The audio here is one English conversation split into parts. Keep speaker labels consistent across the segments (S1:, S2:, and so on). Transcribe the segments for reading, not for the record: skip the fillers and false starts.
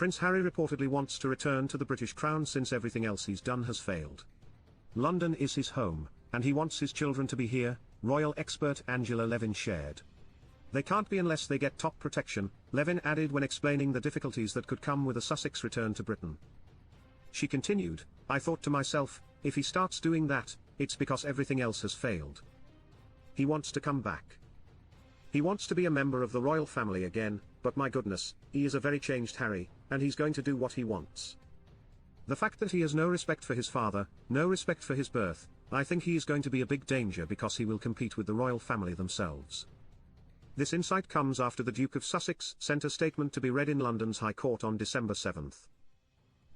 S1: Prince Harry reportedly wants to return to the British crown since everything else he's done has failed. London is his home, and he wants his children to be here, royal expert Angela Levin shared. They can't be unless they get top protection, Levin added when explaining the difficulties that could come with a Sussex return to Britain. She continued, "I thought to myself, if he starts doing that, it's because everything else has failed. He wants to come back. He wants to be a member of the royal family again, but my goodness, he is a very changed Harry, and he's going to do what he wants. The fact that he has no respect for his father, no respect for his birth, I think he is going to be a big danger because he will compete with the royal family themselves." This insight comes after the Duke of Sussex sent a statement to be read in London's High Court on December 7.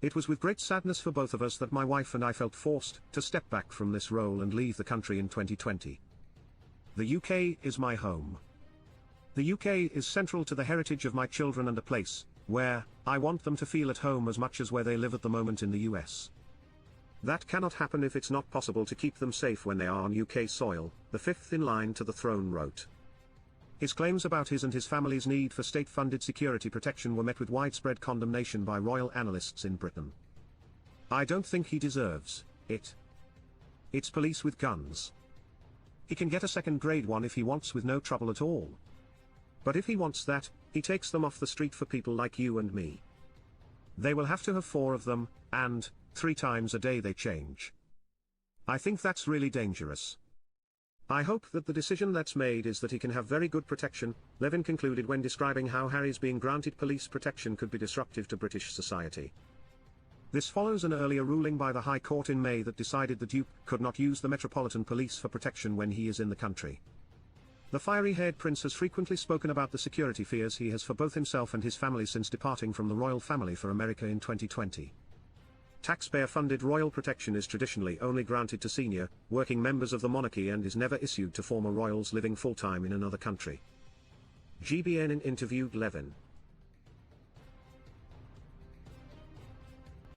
S1: "It was with great sadness for both of us that my wife and I felt forced to step back from this role and leave the country in 2020. The UK is my home. The UK is central to the heritage of my children and a place where I want them to feel at home as much as where they live at the moment in the US. That cannot happen if it's not possible to keep them safe when they are on UK soil," the fifth in line to the throne wrote. His claims about his and his family's need for state-funded security protection were met with widespread condemnation by royal analysts in Britain. "I don't think he deserves it. It's police with guns. He can get a second-grade one if he wants with no trouble at all. But if he wants that, he takes them off the street for people like you and me. They will have to have 4 of them, and 3 times a day they change. I think that's really dangerous. I hope that the decision that's made is that he can have very good protection," Levin concluded when describing how Harry's being granted police protection could be disruptive to British society. This follows an earlier ruling by the High Court in May that decided the Duke could not use the Metropolitan Police for protection when he is in the country. The fiery-haired prince has frequently spoken about the security fears he has for both himself and his family since departing from the royal family for America in 2020. Taxpayer-funded royal protection is traditionally only granted to senior, working members of the monarchy and is never issued to former royals living full-time in another country. GBN interviewed Levin.